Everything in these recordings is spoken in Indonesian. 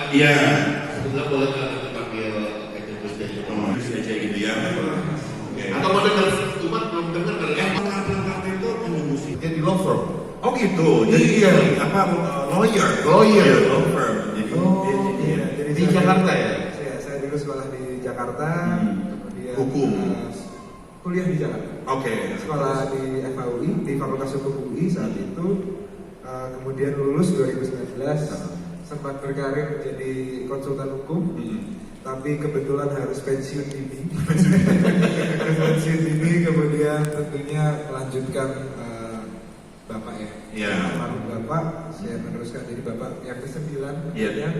Iya. Sebetulnya boleh nggak kita panggil Gus Dejo? Aja gitu ya. Atau mau dengar? Cuma belum dengar kali ya. Langkah itu musik. Jadi law firm. Oh gitu. Jadi apa lawyer. Law firm. Jadi di Jakarta ya? Saya dulu sekolah di Jakarta, kemudian Hukum. Kuliah di Jakarta. Oke. Sekolah di FAUI, di Fakultas Hukum UI saat itu. Kemudian lulus 2019, sempat berkarir menjadi konsultan hukum. Tapi kebetulan harus pensiun dini. Pensiun dini, kemudian tentunya melanjutkan Bapak ya. Iya. Almarhum Bapak, saya meneruskan jadi Bapak yang ke-9. Iya.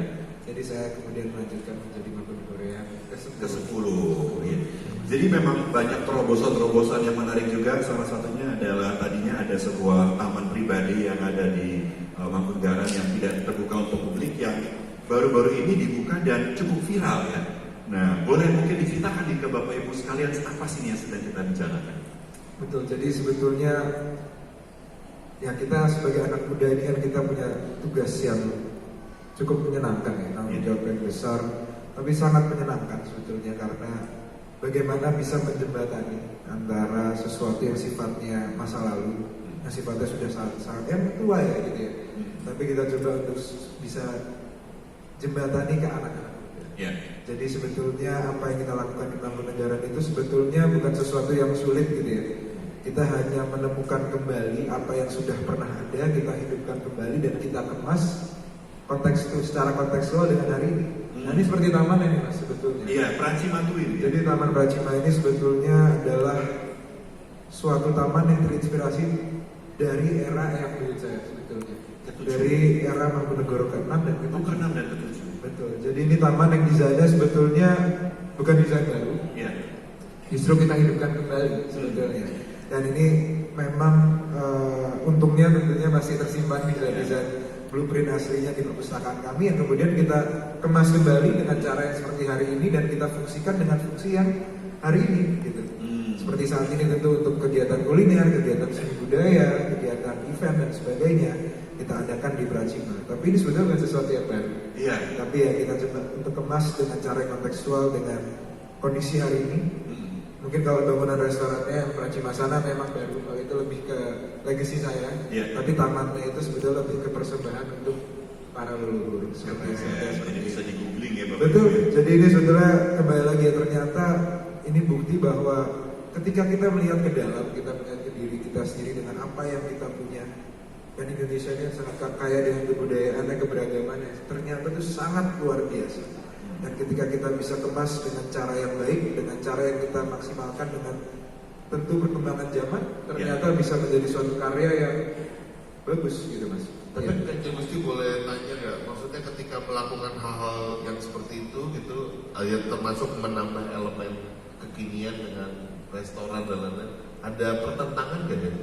Jadi saya kemudian melanjutkan menjadi Mangkunegara yang ke-10. Ya. Jadi memang banyak terobosan-terobosan yang menarik juga. Salah satunya adalah tadinya ada sebuah taman pribadi yang ada di Mangkunegaran yang tidak terbuka untuk publik, yang baru-baru ini dibuka dan cukup viral ya. Nah, boleh mungkin diceritakan nih ke Bapak Ibu sekalian, apa sih ini yang sedang kita bicarakan? Betul, jadi sebetulnya ya kita sebagai anak muda ini kan kita punya tugas yang cukup menyenangkan ya, tanggung jawab yang besar, tapi sangat menyenangkan sebetulnya karena bagaimana bisa menjembatani antara sesuatu yang sifatnya masa lalu, yang sifatnya sudah sangat tua ya gitu ya, tapi kita coba untuk bisa jembatani ke anak-anak muda. Jadi sebetulnya apa yang kita lakukan di Mangkunegaran itu sebetulnya bukan sesuatu yang sulit gitu ya. Kita hanya menemukan kembali apa yang sudah pernah ada, kita hidupkan kembali dan kita kemas secara kontekstual dengan hari ini. Nah ini seperti taman ini mas sebetulnya. Iya, Pracima tuh ini. Jadi Taman Pracima ini sebetulnya adalah suatu taman yang terinspirasi dari era yang menurut saya sebetulnya. Dari era Mangkunegara ke-6 dan ke-7. Ke-6 dan ke-7. Betul. Jadi ini taman yang desainnya sebetulnya bukan desain baru. Iya. Justru kita hidupkan kembali sebetulnya. Dan ini memang untungnya tentunya masih tersimpan di desain blueprint aslinya di perpustakaan kami yang kemudian kita kemas kembali dengan cara yang seperti hari ini dan kita fungsikan dengan fungsi yang hari ini gitu. Seperti saat ini tentu untuk kegiatan kuliner, kegiatan seni budaya, kegiatan event dan sebagainya kita adakan di Pracima. Tapi ini sebetulnya bukan sesuatu yang baru. Iya. Tapi ya kita coba untuk kemas dengan cara yang kontekstual dengan kondisi hari ini. Mungkin kalau bangunan restorannya Pracima sana memang baru, kalau itu lebih ke legacy saya. Tapi tamannya itu sebetulnya lebih ke persembahan untuk para leluhur. Jadi bisa di googling ya Bapak. Betul. Jadi ini sebetulnya kembali lagi ya, ternyata ini bukti bahwa ketika kita melihat ke dalam, kita melihat ke diri kita sendiri dengan apa yang kita punya. Dan Indonesia ini sangat kaya dengan kebudayaannya, keberagamannya. Ternyata itu sangat luar biasa. Dan ketika kita bisa kemas dengan cara yang baik, dengan cara yang kita maksimalkan dengan tentu perkembangan zaman, ternyata bisa menjadi suatu karya yang bagus gitu mas. Tapi Kanjeng Gusti boleh tanya nggak? Maksudnya ketika melakukan hal-hal yang seperti itu gitu, ya termasuk menambah elemen kekinian dengan restoran dan lain-lain, ada pertentangan nggak ya?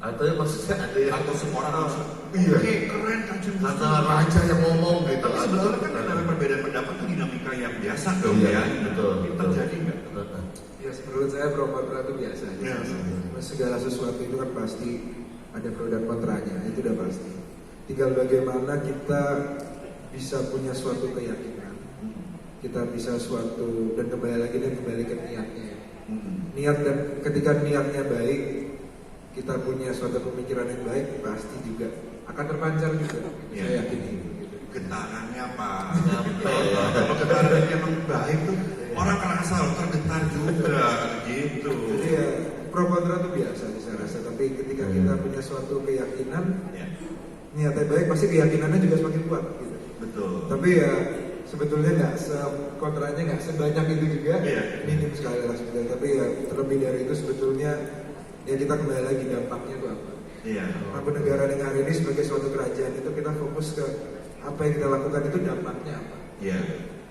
Atau ya maksudnya ada yang atau semua orang langsung oke keren Kanjeng Gusti. karena raja yang ngomong gitu. Tapi sebetulnya kan dalam perbedaan pendapat itu dinamika yang biasa dong Iya, ya. betul. Terjadi nggak? Ya menurut saya pro kontra itu biasa aja. Segala sesuatu itu kan pasti ada pro dan kontranya, itu udah pasti. Tinggal bagaimana kita bisa punya suatu keyakinan, kita bisa suatu dan kembali lagi ke niatnya. Niat, dan ketika niatnya baik, kita punya suatu pemikiran yang baik, pasti juga akan terpancar juga. Saya yakin itu. Getarannya apa? Kalau getarannya memang baik tuh orang kerasa tergetar juga gitu. Jadi ya pro kontra itu biasa saya rasa. Tapi ketika kita punya suatu keyakinan, niatnya baik, pasti keyakinannya juga semakin kuat. Gitu. Betul. Tapi ya sebetulnya kontranya nggak sebanyak itu juga, minim sekali lah sebetulnya. Tapi ya terlebih dari itu sebetulnya ya kita kembali lagi dampaknya itu apa. Mangkunegaran yang hari ini sebagai suatu kerajaan itu kita fokus ke apa yang kita lakukan itu dampaknya apa.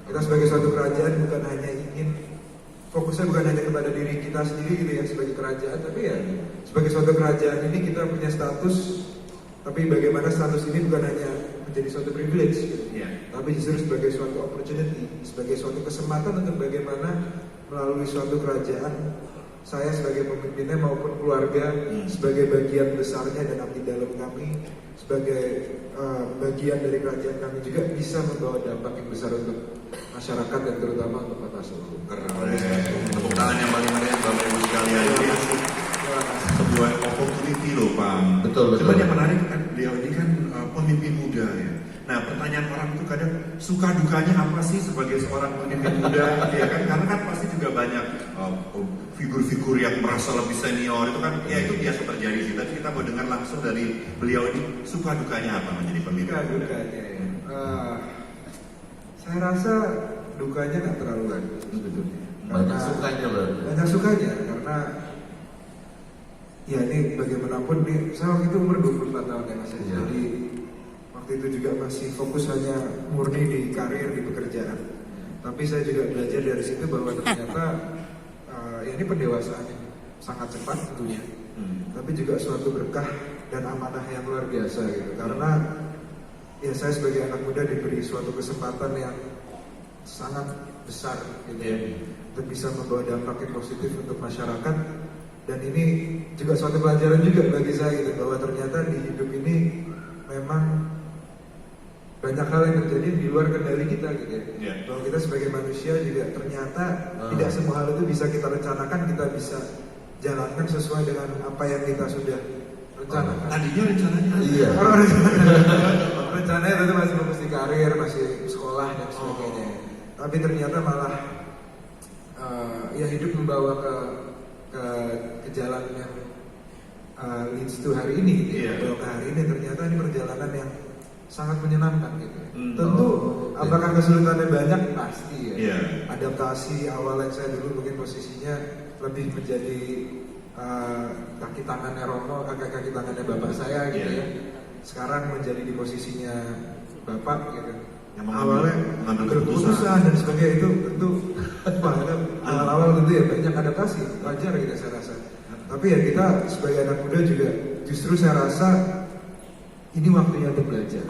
Kita sebagai suatu kerajaan bukan hanya ingin fokusnya bukan hanya kepada diri kita sendiri gitu ya sebagai kerajaan, tapi ya sebagai suatu kerajaan ini kita punya status, tapi bagaimana status ini bukan hanya menjadi suatu privilege gitu, tapi justru sebagai suatu opportunity, sebagai suatu kesempatan untuk bagaimana melalui suatu kerajaan saya sebagai pemimpinnya maupun keluarga sebagai bagian besarnya dan abdi dalam kami sebagai bagian dari kerajaan kami juga bisa membawa dampak yang besar untuk masyarakat dan terutama untuk Kota Solo. Keren. Tepuk tangan yang paling meriah Bapak Ibu sekalian. Ini sebuah opportunity loh Pak. Betul. Cuman yang menarik kan beliau ini kan pemimpin muda ya. Nah pertanyaan orang itu kadang suka dukanya apa sih sebagai seorang pemimpin muda ya kan, karena kan pasti juga banyak figur-figur yang merasa lebih senior itu kan ya itu biasa terjadi sih. Tapi kita mau dengar langsung dari beliau ini suka dukanya apa menjadi pemimpin muda. Dukanya ya. Saya rasa dukanya nggak terlalu bagus sebetulnya. Banyak sukanya berarti. Banyak sukanya karena ya ini bagaimanapun nih saya waktu itu umur 24 tahun ya Mas. Iya. Jadi waktu itu juga masih fokus hanya murni di karir, di pekerjaan. Tapi saya juga belajar dari situ bahwa ternyata ya ini pendewasaan yang sangat cepat tentunya. Tapi juga suatu berkah dan amanah yang luar biasa gitu. Karena ya saya sebagai anak muda diberi suatu kesempatan yang sangat besar gitu ya, untuk bisa membawa dampak yang positif untuk masyarakat. Dan ini juga suatu pelajaran juga bagi saya gitu, bahwa ternyata di hidup ini memang banyak hal yang terjadi di luar kendali kita gitu ya. Bahwa kita sebagai manusia juga ternyata tidak semua hal itu bisa kita rencanakan, kita bisa jalankan sesuai dengan apa yang kita sudah rencanakan. Tadinya rencananya Iya. Rencananya tentu masih fokus di karir, masih sekolah dan sebagainya. Tapi ternyata malah ya hidup membawa ke jalan yang leads to hari ini gitu ya. Membawa ke hari ini ternyata ini perjalanan yang sangat menyenangkan gitu. Tentu apakah kesulitannya banyak? Pasti ya. Adaptasi awal yang saya dulu mungkin posisinya lebih menjadi kaki tangannya Romo, kaki tangannya bapak saya gitu ya. Sekarang menjadi di posisinya bapak gitu. Yang awalnya mengambil keputusan dan sebagainya itu tentu awal-awal tentu ya banyak adaptasi, wajar gitu saya rasa. Tapi ya kita sebagai anak muda juga justru saya rasa ini waktunya untuk belajar.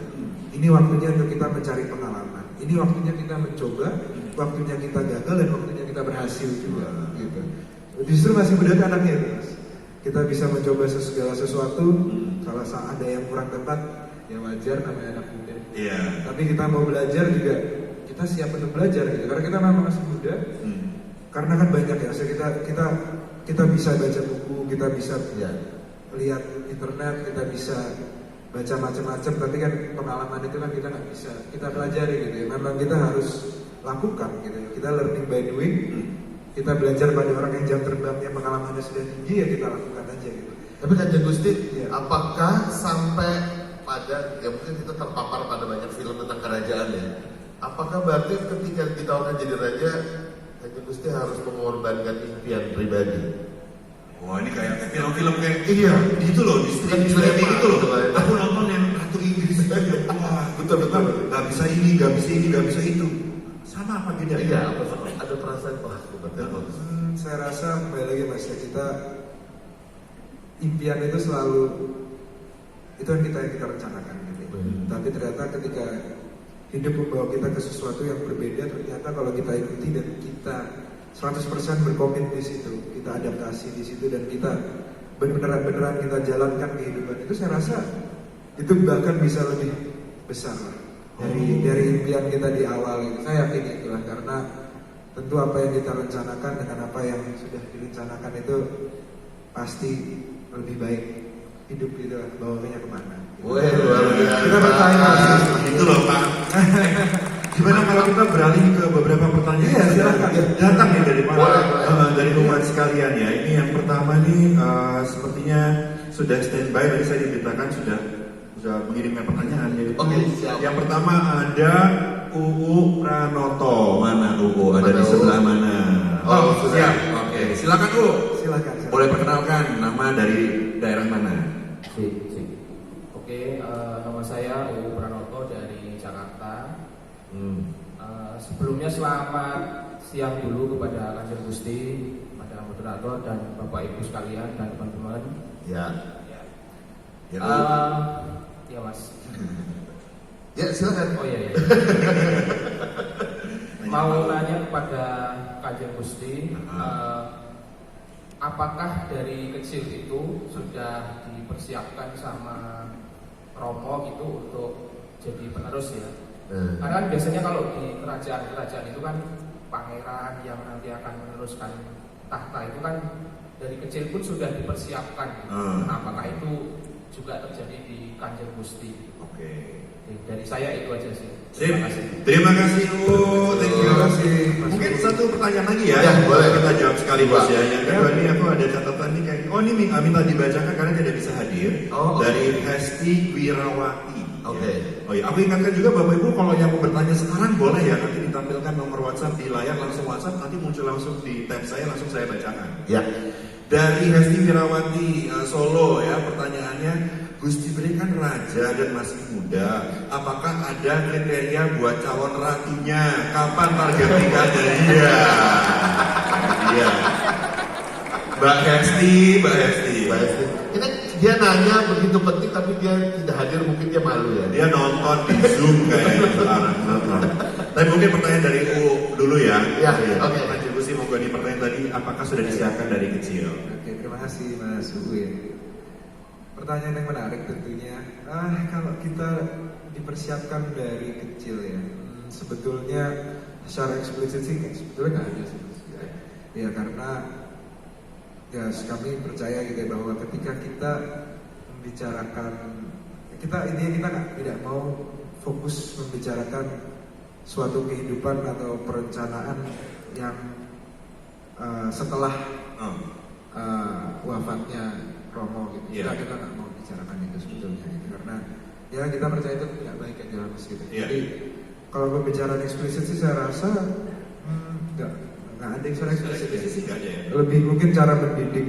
Ini waktunya untuk kita mencari pengalaman. Ini waktunya kita mencoba, waktunya kita gagal dan waktunya kita berhasil juga gitu. Justru masih muda kan anaknya itu Mas. Kita bisa mencoba segala sesuatu. Kalau ada yang kurang tepat, ya wajar namanya anak muda. Tapi kita mau belajar juga, kita siap untuk belajar gitu. Karena kita memang masih muda. Karena kan banyak ya, kita bisa baca buku, kita bisa lihat internet, kita bisa baca macam-macam. Tapi kan pengalaman itu kan kita nggak bisa kita pelajari gitu ya. Memang kita harus lakukan gitu. Kita learning by doing. Kita belajar pada orang yang jam terbangnya pengalamannya sudah tinggi ya kita lakukan aja gitu. Tapi Kanjeng Gusti, apakah sampai pada ya mungkin kita terpapar pada banyak film tentang kerajaan ya? Apakah berarti ketika kita akan jadi raja, Kanjeng Gusti harus mengorbankan impian pribadi? Wah ini kayak film-film kayak itu loh di streaming itu loh. Aku nonton yang Ratu Inggris itu ya. Wah betul. Gak bisa ini, gak bisa ini, gak bisa itu. Sama apa beda? Iya, ada perasaan Saya rasa kembali lagi Mas ya, kita impian itu selalu itu yang kita rencanakan gitu. Tapi ternyata ketika hidup membawa kita ke sesuatu yang berbeda, ternyata kalau kita ikuti dan kita 100% berkomit di situ, kita adaptasi di situ dan kita beneran kita jalankan kehidupan itu, saya rasa itu bahkan bisa lebih besar lah dari impian kita di awal itu. Saya yakin itulah, karena tentu apa yang kita rencanakan dengan apa yang sudah direncanakan itu pasti lebih baik. Hidup itu lah, bawanya kemana luar biasa. Kita bertanya itu loh Pak. Gimana kalau kita beralih ke beberapa pertanyaan? Iya, silakan. Datang nih dari dari umat sekalian ya. Ini yang pertama nih sepertinya sudah standby. Tadi saya diberitakan sudah mengirimkan pertanyaan. Oke, siap. Yang pertama ada UU Pranoto. Mana UU? Ada di sebelah mana? Oh, sudah. Siap. Oke, silakan UU. Silakan. Boleh perkenalkan nama dari daerah mana? Oke, nama saya UU Pranoto dari Jakarta. Sebelumnya selamat siang dulu kepada Kanjeng Gusti, pada moderator dan Bapak Ibu sekalian dan teman-teman. Ya. Ya Mas. Ya silakan. Oh iya. Mau nanya kepada Kanjeng Gusti, apakah dari kecil itu sudah dipersiapkan sama Romo gitu untuk jadi penerus ya? Karena kan biasanya kalau di kerajaan-kerajaan itu kan pangeran yang nanti akan meneruskan tahta itu kan dari kecil pun sudah dipersiapkan. Nah, apakah itu juga terjadi di Kanjeng Gusti? Oke. Dari saya itu aja sih. Sip. Terima kasih. Thank you. Terima kasih. Mungkin satu pertanyaan lagi ya. Ya, boleh. Kita jawab sekaligus ya. Ya. Yang kedua ini aku ada catatan nih kayak, ini minta dibacakan karena tidak bisa hadir. Oh, dari Hesti Wirawati. Oke. Oh iya, aku ingatkan juga Bapak Ibu kalau yang mau bertanya sekarang boleh ya, nanti ditampilkan nomor WhatsApp di layar, langsung WhatsApp, nanti muncul langsung di tab saya, langsung saya bacakan. Ya. Dari Hesti Wirawati Solo ya, pertanyaannya, Gusti Bri kan raja dan masih muda, apakah ada kriteria buat calon ratunya? Kapan target nikahnya? Iya. Mbak Hesti. Ini dia nanya begitu penting tapi dia tidak hadir, mungkin dia malu ya. Dia nonton di Zoom kayaknya sekarang. Tapi mungkin pertanyaan dari U dulu ya. Ya, oke. Lanjut Gusti, mau gue pertanyaan tadi, apakah sudah disiapkan dari kecil? Oke, terima kasih Mas Uwin. Pertanyaan yang menarik tentunya. Kalau kita dipersiapkan dari kecil ya, sebetulnya secara eksplisit sih sebetulnya nggak ada sih. Ya karena ya kami percaya gitu ya, bahwa ketika kita membicarakan, kita tidak mau fokus membicarakan suatu kehidupan atau perencanaan yang setelah wafatnya Romo gitu. Yeah. Kita nggak mau bicarakan itu sebetulnya gitu, karena ya kita percaya itu tidak baik aja Mas gitu. Yeah. Jadi kalau pembicaraan eksplisit sih saya rasa nggak ada yang secara eksplisit ya. Nggak ada ya? Lebih mungkin cara mendidik.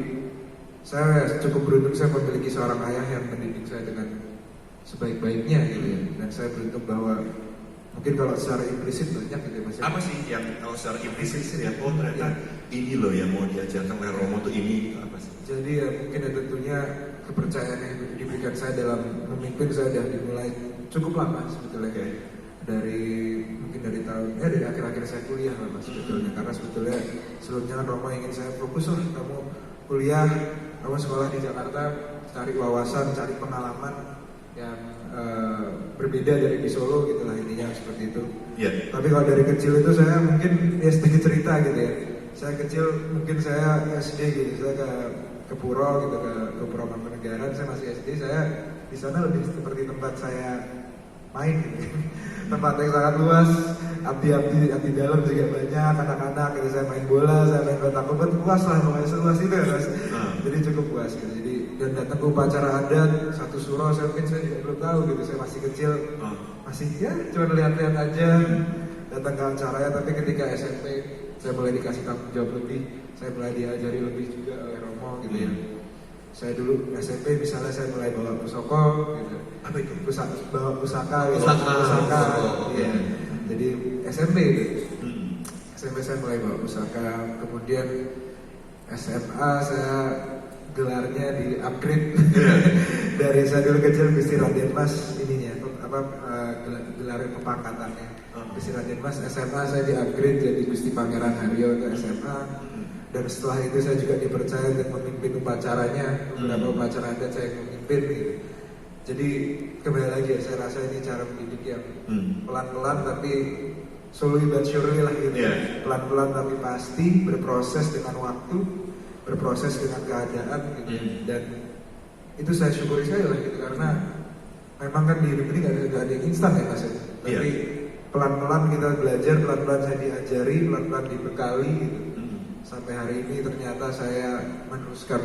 Saya cukup beruntung saya memiliki seorang ayah yang mendidik saya dengan sebaik-baiknya gitu ya. Dan saya beruntung bahwa mungkin kalau secara implisit banyak gitu ya Mas. Apa sih yang kalau secara implisit sih ya, oh ternyata ini loh yang mau diajarkan oleh Romo tuh ini, apa sih? Jadi ya mungkin ya tentunya kepercayaan yang diberikan saya dalam memimpin saya sudah dimulai cukup lama sebetulnya. Mungkin dari tahun dari akhir-akhir saya kuliah lah Mas sebetulnya, karena sebetulnya sebelumnya kan Romo ingin saya fokus lah, kamu kuliah, kamu sekolah di Jakarta, cari wawasan, cari pengalaman yang berbeda dari di Solo gitulah, intinya seperti itu. Iya. Tapi kalau dari kecil itu saya mungkin ya sedikit cerita gitu ya. Saya kecil mungkin saya SD gitu, saya ke Puro gitu, ke Puro Mangkunegaran, saya masih SD, saya di sana lebih seperti tempat saya main gitu. Tempat yang sangat luas, abdi dalam juga banyak, anak-anak gitu, saya main bola, saya main petak umpet, puas lah pokoknya, seluas itu ya Mas. Jadi cukup puas gitu. Jadi dan datang ke upacara adat satu suro, saya juga belum tahu gitu, saya masih kecil, masih ya cuma lihat-lihat aja, datang ke acaranya. Tapi ketika SMP saya mulai dikasih tanggung jawab lebih, saya mulai diajari lebih juga oleh Romo gitu ya. Saya dulu SMP misalnya saya mulai bawa pusoko gitu. Apa itu? Bawa pusaka gitu. Pusaka. Iya. Jadi SMP gitu. SMP saya mulai bawa pusaka, kemudian SMA saya gelarnya di upgrade. Dari saya dulu kecil Gusti Raden Mas ininya gelar pepangkatannya. Gusti Raden Mas, SMA saya di upgrade jadi Gusti Pangeran Haryo itu SMA. Dan setelah itu saya juga dipercaya untuk memimpin upacaranya, beberapa upacara adat saya memimpin gitu. Jadi kembali lagi ya, saya rasa ini cara mendidik yang pelan-pelan tapi slowly but surely lah gitu. Pelan-pelan tapi pasti, berproses dengan waktu, berproses dengan keadaan gitu. Dan itu saya syukuri saya lah gitu, karena memang kan di hidup ini gak ada yang instan ya Mas ya. Tapi pelan-pelan kita belajar, pelan-pelan saya diajari, pelan-pelan dibekali gitu. Sampai hari ini ternyata saya meneruskan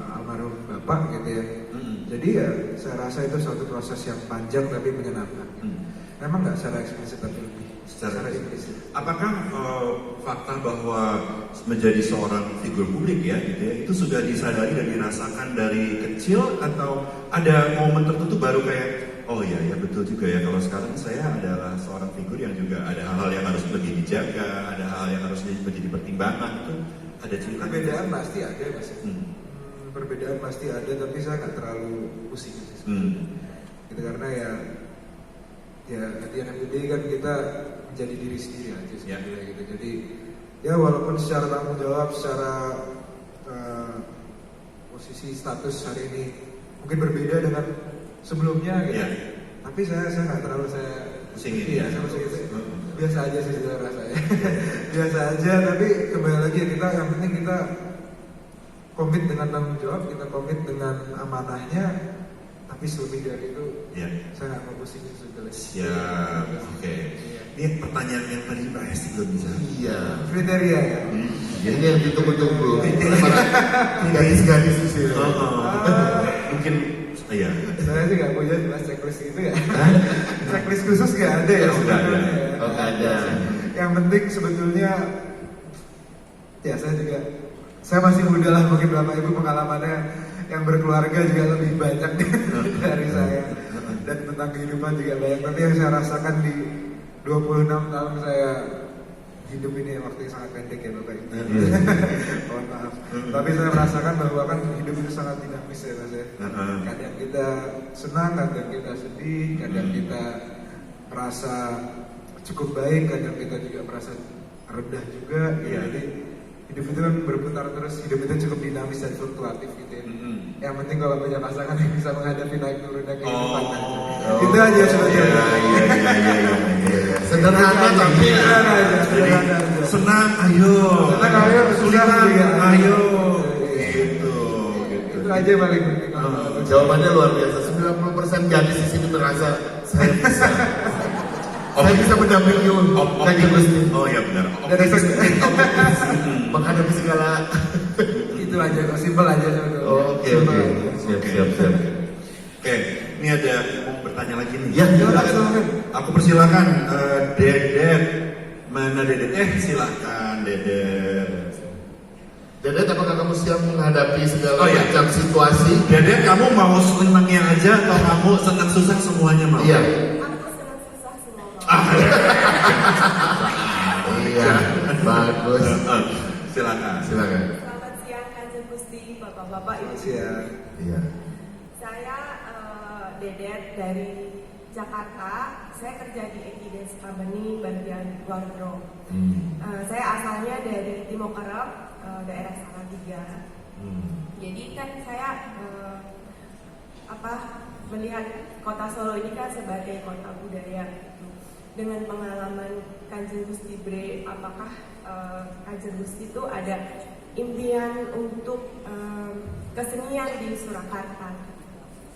almarhum Bapak gitu ya. Jadi ya saya rasa itu suatu proses yang panjang tapi menyenangkan. Memang nggak secara eksplisit tapi lebih secara implisit. Apakah fakta bahwa menjadi seorang figur publik ya, gitu ya, itu sudah disadari dan dirasakan dari kecil, atau ada momen tertentu baru kayak oh iya ya betul juga ya, kalau sekarang saya adalah seorang figur yang juga ada hal-hal yang harus lebih dijaga, ada hal yang harus menjadi pertimbangan, itu ada cerita? Perbedaan pasti ada Mas. Perbedaan pasti ada, tapi saya nggak terlalu pusing sih. Gitu, karena ya at the end of the day kan kita menjadi diri sendiri aja sebetulnya gitu. Jadi ya walaupun secara tanggung jawab, secara posisi status hari ini mungkin berbeda dengan sebelumnya gitu. Iya. Tapi saya nggak terlalu saya Pusingin, iya, ya. saya pusingin. Biasa aja sih sebenarnya saya. Biasa aja, tapi kembali lagi kita yang penting kita komit dengan tanggung jawab, kita komit dengan amanahnya. Tapi lebih dari itu, Ya. saya nggak mau pusingin sebetulnya. Siap, oke. Ini pertanyaan yang tadi Pak Hesti belum bisa. Iya. Kriteria ya. Ini yang ditunggu-tunggu. Gadis-gadis di sini. Mungkin, iya. Saya sih nggak punya jelas checklist gitu ya. Checklist khusus nggak ada ya Oh, nggak ada. sebetulnya. Ya. Oh, nggak ada. Yang penting sebetulnya, ya saya masih muda lah, mungkin Bapak Ibu pengalamannya yang berkeluarga juga lebih banyak dari saya, dan tentang kehidupan juga banyak. Tapi yang saya rasakan di 26 tahun saya hidup ini, waktu yang sangat pendek ya Bapak Ibu. Mohon maaf. Tapi saya merasakan bahwa kan hidup itu sangat dinamis ya Mas ya. Kadang kita senang, kadang kita sedih, kadang kita merasa cukup baik, kadang kita juga merasa rendah juga. Iya. Jadi hidup itu kan berputar terus, hidup itu cukup dinamis dan fluktuatif gitu ya. Yang penting kalau punya pasangan yang bisa menghadapi naik turunnya kehidupan. Itu aja sebetulnya. Iya. Sederhana tapi Sederhana aja, sederhana aja. Senang, ayo. Senang, ayo. Kesulitan, Susah, ayo. iya. Gitu. Itu aja yang paling penting. jawabannya luar biasa. 90% gadis di sini merasa saya bisa. Saya bisa mendampingi Kanjeng Gusti. Oh iya benar. Dari Menghadapi segala. itu aja, kok simpel aja sebetulnya. Oke. Simpel. Siap. Oke, ini ada mau bertanya lagi nih. Ya, Silakan. Aku persilakan Dedet. Mana Dedet? Silakan Dedet. Dedet, apakah kamu siap menghadapi segala Oh, iya. macam situasi? Dedet, kamu mau senangnya aja atau kamu senang susah semuanya mau? Iya. Aku senang susah semua. Iya. Bagus. Silakan. Silakan. Selamat siang Kanjeng Gusti, Bapak-bapak, Ibu. Siap. Iya. Saya Dedet dari Jakarta. Saya kerja di Equides Company bagian wardrobe. Saya asalnya dari Timokerep, daerah Salatiga. Jadi kan saya melihat kota Solo ini kan sebagai kota budaya gitu. Dengan pengalaman Kanjeng Gusti Bre, apakah Kanjeng Gusti itu ada impian untuk kesenian di Surakarta?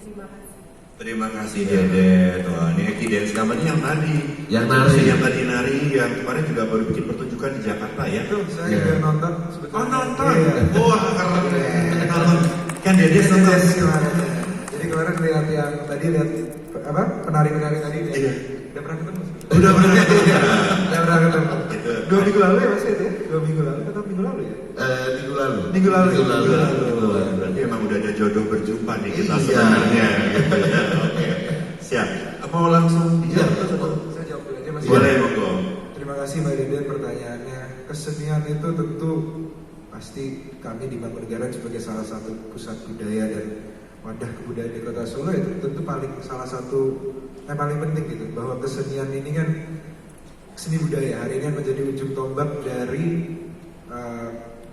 Terima kasih. Terima kasih Dedet. Wah, ini Eki Dance Company yang tadi. Yang nari. Yang tadi nari, yang kemarin juga baru bikin pertunjukan di Jakarta ya. Itu saya Iya. juga nonton sebetulnya. Oh nonton. Iya. Wah keren. Nonton. Kan Dedet Iya, nonton. iya, kemarin. Jadi kemarin lihat yang tadi penari-penari tadi ya. Iya. Udah pernah ketemu? Udah pernah ketemu. Udah pernah ketemu. Gitu. 2 minggu lalu ya Mas itu ya? 2 minggu lalu atau minggu lalu ya? Minggu lalu. Minggu lalu. Berarti emang udah ada jodoh berjumpa nih kita Iya. sebenarnya. Gitu ya. Oke. Siap. Mau langsung Iya. Saya jawab dulu aja Mas. Boleh monggo. Terima kasih Mbak Dede pertanyaannya. Kesenian itu tentu pasti kami di Mangkunegaran sebagai salah satu pusat budaya dan wadah kebudayaan di Kota Solo itu tentu salah satu yang paling penting gitu, bahwa kesenian ini kan seni budaya hari ini kan menjadi ujung tombak dari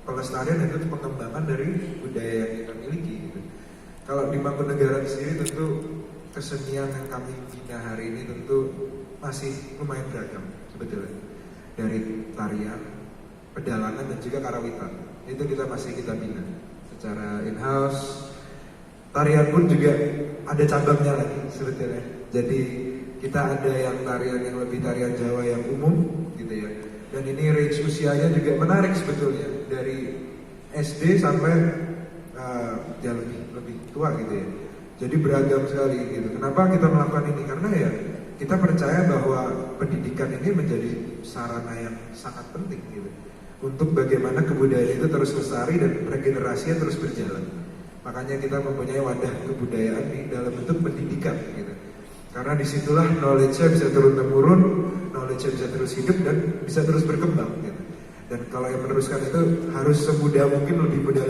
pelestarian dan itu pengembangan dari budaya yang kita miliki gitu. Kalau di Mangkunegaran sendiri tentu kesenian yang kami bina hari ini tentu masih lumayan beragam sebetulnya, dari tarian, pedalangan dan juga karawitan. Itu masih kita bina secara in-house. Tarian pun juga ada cabangnya lagi sebetulnya. Jadi kita ada yang tarian yang lebih tarian Jawa yang umum gitu ya. Dan ini range usianya juga menarik sebetulnya, dari SD sampai ya lebih tua gitu ya. Jadi beragam sekali gitu. Kenapa kita melakukan ini? Karena ya kita percaya bahwa pendidikan ini menjadi sarana yang sangat penting gitu, untuk bagaimana kebudayaan itu terus lestari dan regenerasinya terus berjalan. Makanya kita mempunyai wadah kebudayaan di dalam bentuk pendidikan gitu. Karena disitulah knowledge-nya bisa turun-temurun, knowledge-nya bisa terus hidup dan bisa terus berkembang gitu. Dan kalau yang meneruskan itu harus semudah mungkin, lebih mudah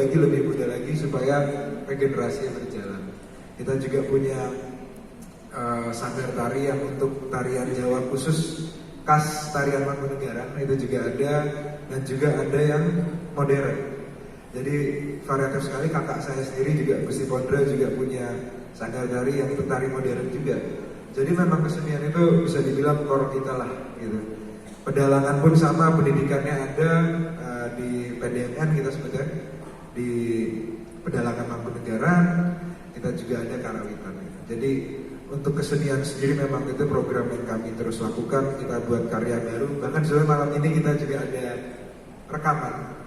lagi supaya regenerasinya berjalan. Kita juga punya sanggar tari yang untuk tarian Jawa khusus khas tarian Mangkunegaran itu juga ada, dan juga ada yang modern. Jadi variatif sekali. Kakak saya sendiri juga, Gusti Pondra juga punya sanggar tari yang tari modern juga. Jadi memang kesenian itu bisa dibilang core kita lah gitu. Pedalangan pun sama, pendidikannya ada di PDMN kita sebutnya, di Pedalangan Mangkunegaran kita juga ada karawitan. Jadi untuk kesenian sendiri memang itu program yang kami terus lakukan. Kita buat karya baru. Bahkan sebenarnya malam ini kita juga ada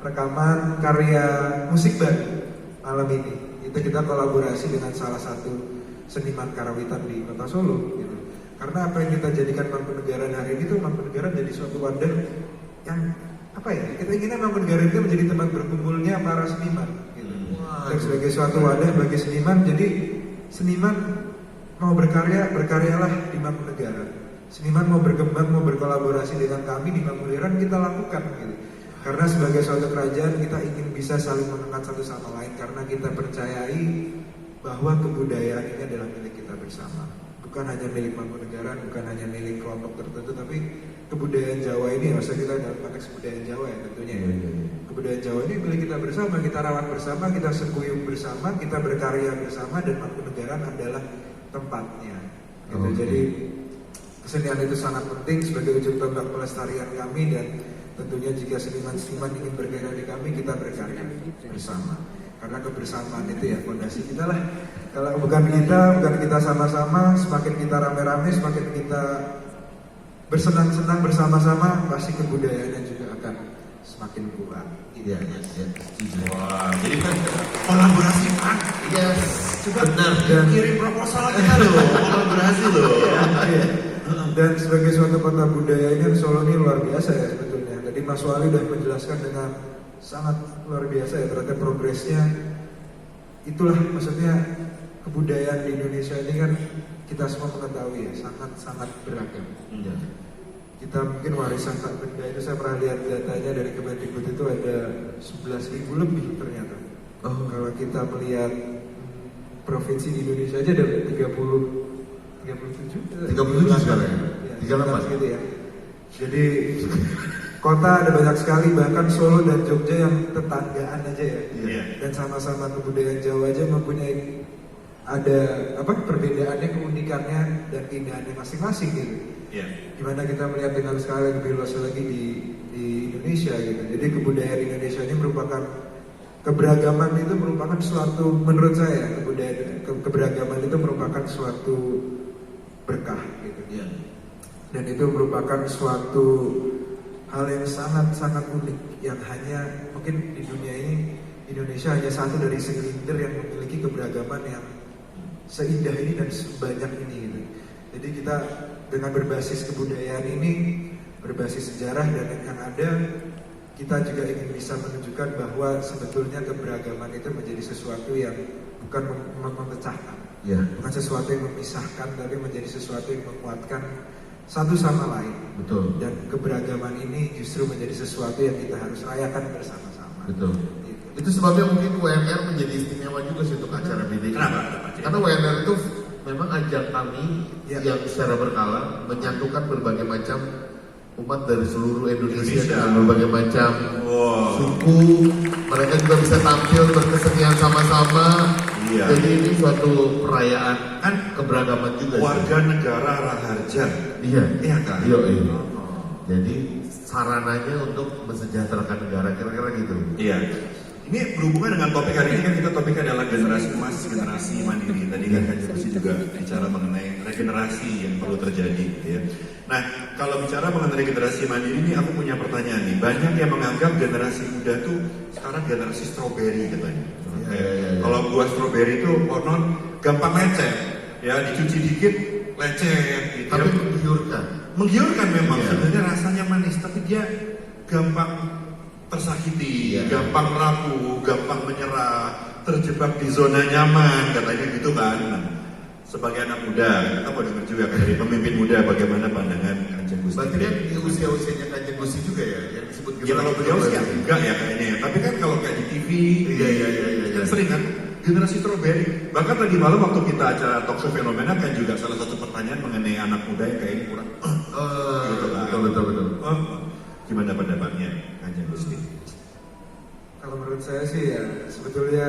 rekaman karya musik baru malam ini. Itu kita kolaborasi dengan salah satu seniman karawitan di Kota Solo gitu. Karena apa yang kita jadikan Mangkunegaran hari ini tuh Mangkunegaran jadi suatu wadah yang apa ya? Kita inginnya Mangkunegaran itu menjadi tempat berkumpulnya para seniman gitu. Dan sebagai suatu wadah bagi seniman, jadi seniman mau berkarya, berkaryalah di Mangkunegaran. Seniman mau berkembang, mau berkolaborasi dengan kami di Mangkunegaran, kita lakukan gitu. Karena sebagai suatu kerajaan kita ingin bisa saling mengenal satu sama lain, karena kita percayai bahwa kebudayaan ini adalah milik kita bersama. Bukan hanya milik Mangkunegaran, bukan hanya milik kelompok tertentu, tapi kebudayaan Jawa ini, maksudnya kita dalam konteks kebudayaan Jawa ya tentunya. Kebudayaan Jawa ini milik kita bersama, kita rawat bersama, kita sekuyung bersama, kita berkarya bersama, dan Mangkunegaran adalah tempatnya. Gitu. Jadi kesenian itu sangat penting sebagai ujung tombak pelestarian kami, dan tentunya jika seniman-seniman ingin berkarya di kami, kita berkarya bersama. Karena kebersamaan itu ya fondasi kita lah. Kalau bukan kita sama-sama, semakin kita rame-rame, semakin kita bersenang-senang bersama-sama, pasti kebudayaannya juga akan semakin kuat. Iya. Wah, jadi kan kolaborasi kan? Yes, Coba benar. dan kirim proposal kita loh, kolaborasi loh. Iya. Dan sebagai suatu kota budaya ini Solo ini luar biasa ya sebetulnya. Tadi Mas Wali sudah menjelaskan dengan sangat luar biasa ya terhadap progresnya. Itulah maksudnya kebudayaan di Indonesia ini kan kita semua mengetahui ya sangat beragam. Iya. Kita mungkin warisan tak benda itu, saya pernah lihat datanya dari Kemendikbud itu ada 11.000 lebih ternyata. Kalau kita melihat provinsi di Indonesia aja ada 37 sekarang ya? 38 gitu ya. Jadi kota ada banyak sekali, bahkan Solo dan Jogja yang tetanggaan aja ya. Iya. Dan sama-sama kebudayaan Jawa aja mempunyai ada perbedaannya, keunikannya dan keindahannya masing-masing gitu. Iya. Gimana kita melihat dengan skala yang lebih luas lagi di Indonesia gitu. Jadi kebudayaan Indonesia ini merupakan keberagaman itu merupakan suatu, menurut saya keberagaman itu merupakan suatu berkah gitu. Iya. Dan itu merupakan suatu hal yang sangat unik yang hanya mungkin di dunia ini Indonesia hanya satu dari segelintir yang memiliki keberagaman yang seindah ini dan sebanyak ini gitu. Jadi kita dengan berbasis kebudayaan ini, berbasis sejarah dan yang ada, kita juga ingin bisa menunjukkan bahwa sebetulnya keberagaman itu menjadi sesuatu yang bukan memecahkan, bukan sesuatu yang memisahkan, tapi menjadi sesuatu yang menguatkan satu sama lain. Betul. Dan keberagaman ini justru menjadi sesuatu yang kita harus rayakan bersama-sama. Betul. Gitu. Itu sebabnya mungkin WMR menjadi istimewa juga sih untuk acara BDK. Kenapa? Karena WMR itu memang ajak kami yang secara berkala menyatukan berbagai macam umat dari seluruh Indonesia dengan berbagai macam suku. Mereka juga bisa tampil berkesenian sama-sama. Iya. Jadi ini suatu perayaan Kan keberagaman juga. warga negara Raharja. Iya. Iya kan? Iya. Jadi sarananya untuk mensejahterakan negara, kira-kira gitu. Iya. Ini berhubungan dengan topik hari ini kan, kita topiknya adalah generasi emas, generasi mandiri. Tadi kan Kak Jerusi juga bicara mengenai regenerasi yang perlu terjadi gitu ya. Nah, kalau bicara mengenai generasi mandiri ini aku punya pertanyaan nih. Banyak yang menganggap generasi muda tuh sekarang generasi strawberry katanya. Kalau buah strawberry itu konon gampang lecet, ya dicuci dikit lecet gitu. Tapi ya. menggiurkan. Menggiurkan memang, Iya. sebenarnya rasanya manis, tapi dia gampang tersakiti, Iya. gampang rapuh, gampang menyerah, terjebak di zona nyaman, katanya gitu kan. Nah, sebagai anak muda, kita mau dengar juga dari pemimpin muda bagaimana pandangan Kanjeng Gusti. Berarti kan di usia-usianya Kanjeng Gusti juga ya, yang disebut Ya kalau beliau sih enggak ya kayaknya ya. Tapi kan kalau kayak di TV, Iya. kan sering kan generasi strawberry. Bahkan tadi malam waktu kita acara talk show fenomena kan juga salah satu pertanyaan mengenai anak muda yang kayaknya kurang. Gitu kan. Betul. Gimana pendapatnya Kanjeng Gusti? Kalau menurut saya sih ya sebetulnya